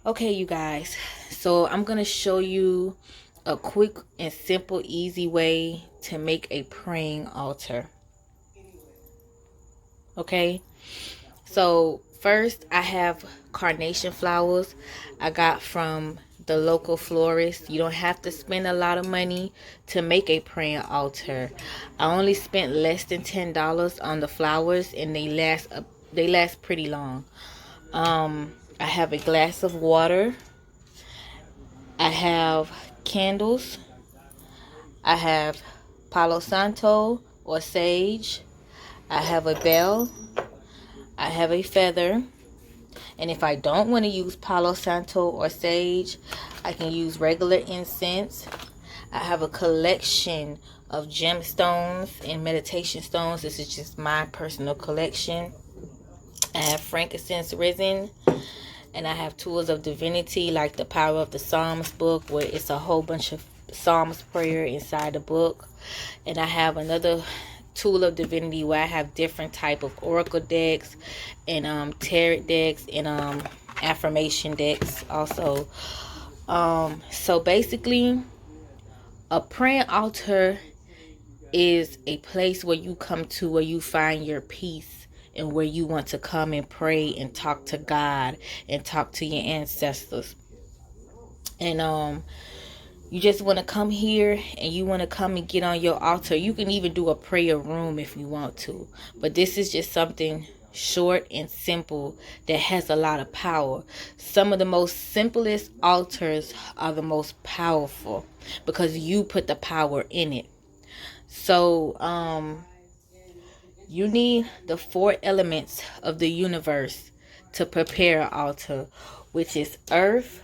Okay, you guys, so I'm gonna show you a quick and simple easy way to make a praying altar. Okay, so first I have carnation flowers I got from the local florist. You don't have to spend a lot of money to make a praying altar. I only spent less than $10 on the flowers, and they last pretty long. I have a glass of water. I have candles. I have Palo Santo or sage. I have a bell. I have a feather. And if I don't want to use Palo Santo or sage, I can use regular incense. I have a collection of gemstones and meditation stones. This is just my personal collection. I have frankincense resin. And I have tools of divinity like the Power of the Psalms book, where it's a whole bunch of Psalms prayer inside the book. And I have another tool of divinity where I have different type of oracle decks and tarot decks and affirmation decks also. So basically, a praying altar is a place where you come to where you find your peace and where you want to come and pray and talk to God and talk to your ancestors. And you just want to come here and you want to come and get on your altar. You can even do a prayer room if you want to. But this is just something short and simple that has a lot of power. Some of the most simplest altars are the most powerful because you put the power in it. So, you need the four elements of the universe to prepare an altar, which is earth,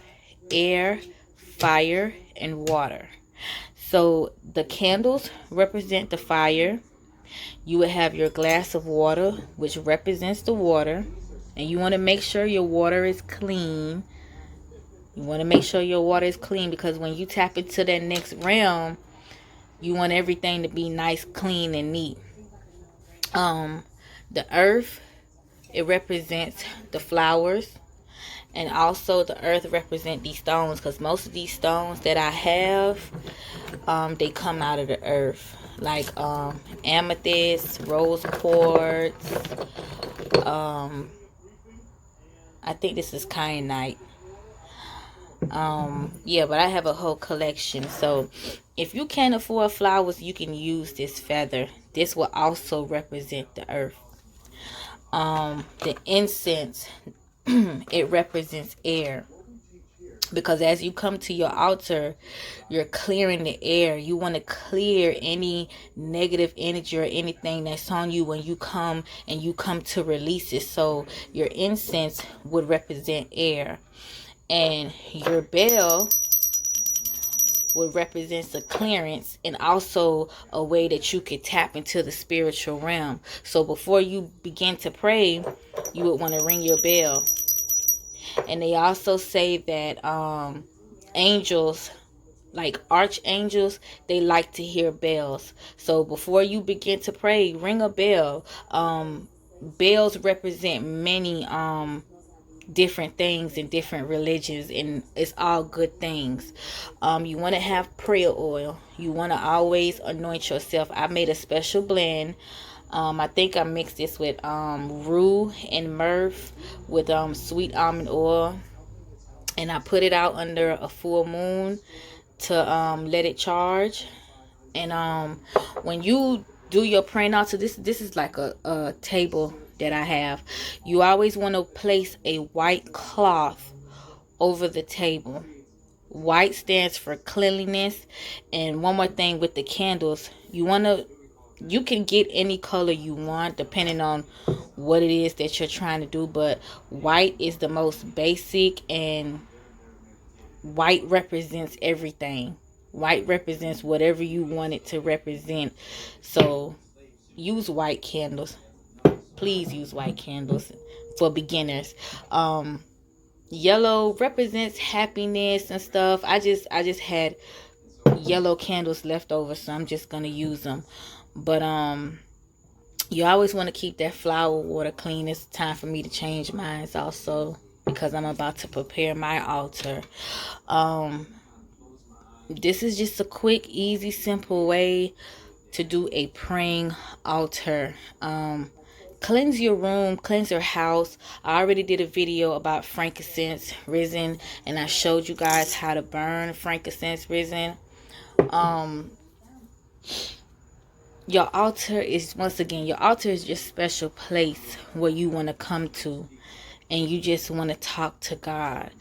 air, fire, and water. So the candles represent the fire. You would have your glass of water, which represents the water. And you want to make sure your water is clean. You want to make sure your water is clean because when you tap into that next realm, you want everything to be nice, clean, and neat. The earth, it represents the flowers, and also the earth represent these stones because most of these stones that I have, they come out of the earth, like amethyst, rose quartz. I think this is kyanite. Yeah, but I have a whole collection. So if you can't afford flowers, you can use this feather. This will also represent the earth. The incense, it represents air, because as you come to your altar, you're clearing the air. You want to clear any negative energy or anything that's on you when you come and you come to release it. So your incense would represent air, and your bell would represent the clearance and also a way that you could tap into the spiritual realm. So before you begin to pray, you would want to ring your bell. And they also say that angels, like archangels, they like to hear bells. So before you begin to pray, ring a bell. Bells represent many different things in different religions, and it's all good things. You want to have prayer oil. You want to always anoint yourself. I made a special blend. I think I mixed this with rue and myrrh with sweet almond oil, and I put it out under a full moon to let it charge. And when you do your praying altar, this is like a table that I have. You always want to place a white cloth over the table. White stands for cleanliness. And one more thing with the candles, you can get any color you want depending on what it is that you're trying to do, but white is the most basic, and white represents everything. White represents whatever you want it to represent. So use white candles. Please use white candles for beginners. Yellow represents happiness and stuff. I just had yellow candles left over, so I'm just gonna use them. But you always want to keep that flower water clean. It's time for me to change mine also. because I'm about to prepare my altar. This is just a quick, easy, simple way to do a praying altar. Cleanse your room, cleanse your house. I already did a video about frankincense resin, and I showed you guys how to burn frankincense resin. Your altar is, once again, your altar is your special place where you want to come to, and you just want to talk to God.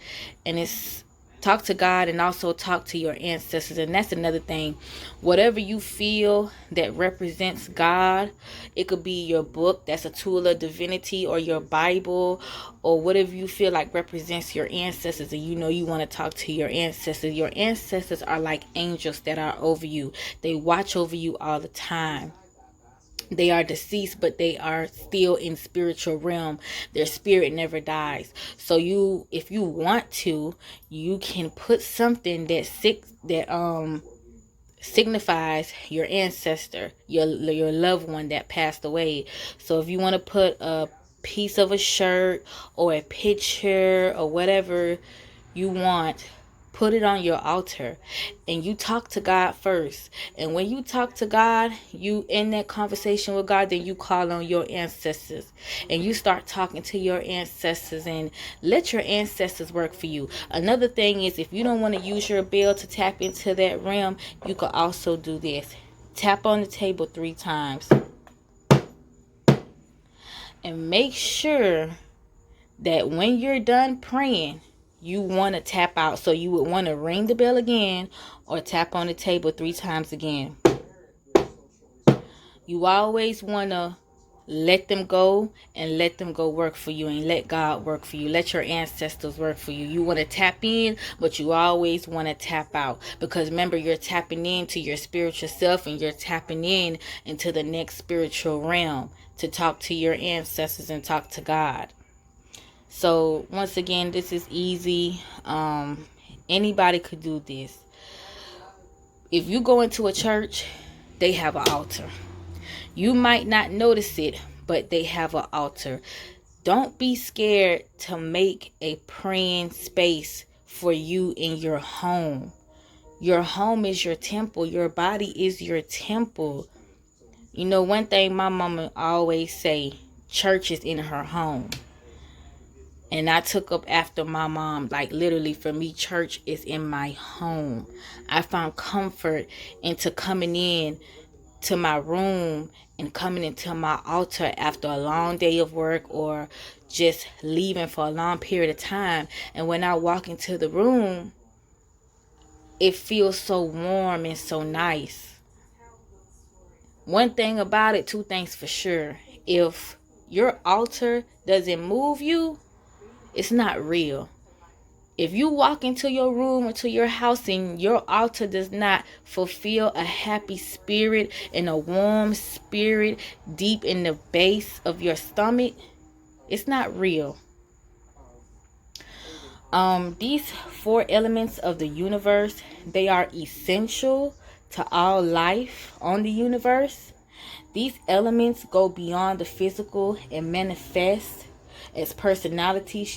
And it's talk to God and also talk to your ancestors. And that's another thing. Whatever you feel that represents God, it could be your book that's a tool of divinity, or your Bible, or whatever you feel like represents your ancestors, and you want to talk to your ancestors. Your ancestors are like angels that are over you. They watch over you all the time. They are deceased, but they are still in spiritual realm. Their spirit never dies. So if you want to, you can put something that signifies your ancestor, your loved one that passed away. So if you want to put a piece of a shirt or a picture or whatever you want, put it on your altar, and you talk to God first. And when you talk to God, you in that conversation with God, then you call on your ancestors, and you start talking to your ancestors, and let your ancestors work for you. Another thing is, if you don't want to use your bell to tap into that realm, you could also do this. Tap on the table 3 times, and make sure that when you're done praying, you want to tap out. So you would want to ring the bell again, or tap on the table 3 times again. You always want to let them go, and let them go work for you, and let God work for you. Let your ancestors work for you. You want to tap in, but you always want to tap out, because remember, you're tapping into your spiritual self, and you're tapping in into the next spiritual realm to talk to your ancestors and talk to God. So once again, this is easy. Anybody could do this. If you go into a church, they have an altar. You might not notice it, but they have an altar. Don't be scared to make a praying space for you in your home. Your home is your temple. Your body is your temple. One thing my mama always say, church is in her home. And I took up after my mom. Like, literally, for me, church is in my home. I found comfort into coming in to my room and coming into my altar after a long day of work, or just leaving for a long period of time. And when I walk into the room, it feels so warm and so nice. One thing about it, 2 things for sure. If your altar doesn't move you, it's not real. If you walk into your room or to your house and your altar does not fulfill a happy spirit and a warm spirit deep in the base of your stomach, it's not real. These 4 elements of the universe, they are essential to all life on the universe. These elements go beyond the physical and manifest as personality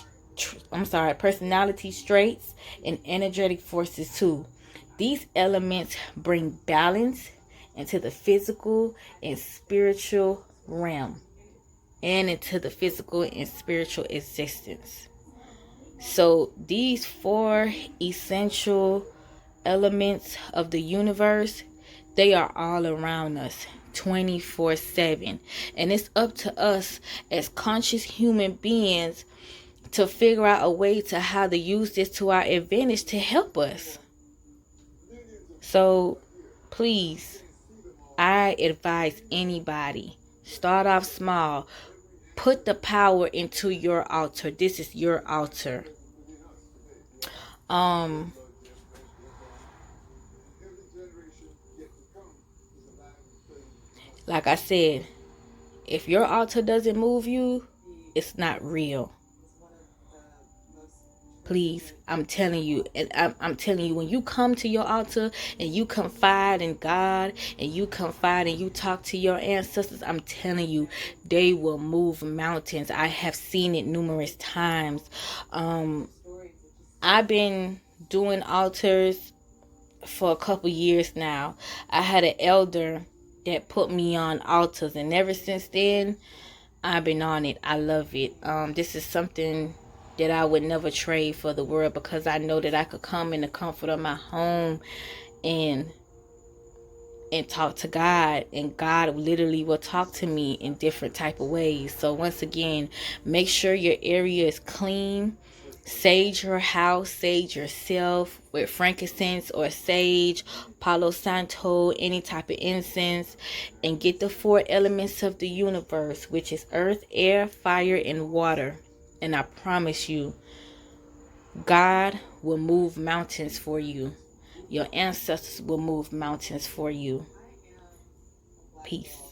traits and energetic forces too. These elements bring balance into the physical and spiritual realm, and into the physical and spiritual existence. So these 4 essential elements of the universe, they are all around us 24/7. And it's up to us as conscious human beings to figure out a way to how to use this to our advantage to help us. So please, I advise anybody, start off small. Put the power into your altar. This is your altar. Like I said, if your altar doesn't move you, it's not real. Please, I'm telling you, and I'm telling you, when you come to your altar and you confide in God and you confide and you talk to your ancestors, I'm telling you, they will move mountains. I have seen it numerous times. I've been doing altars for a couple years now. I had an elder that put me on altars, and ever since then, I've been on it. I love it. This is something that I would never trade for the world, because I know that I could come in the comfort of my home and talk to God, and God literally will talk to me in different type of ways. So once again, make sure your area is clean. Sage your house, sage yourself with frankincense or sage, Palo Santo, any type of incense, and get the 4 elements of the universe, which is earth, air, fire, and water. And I promise you, God will move mountains for you. Your ancestors will move mountains for you. Peace.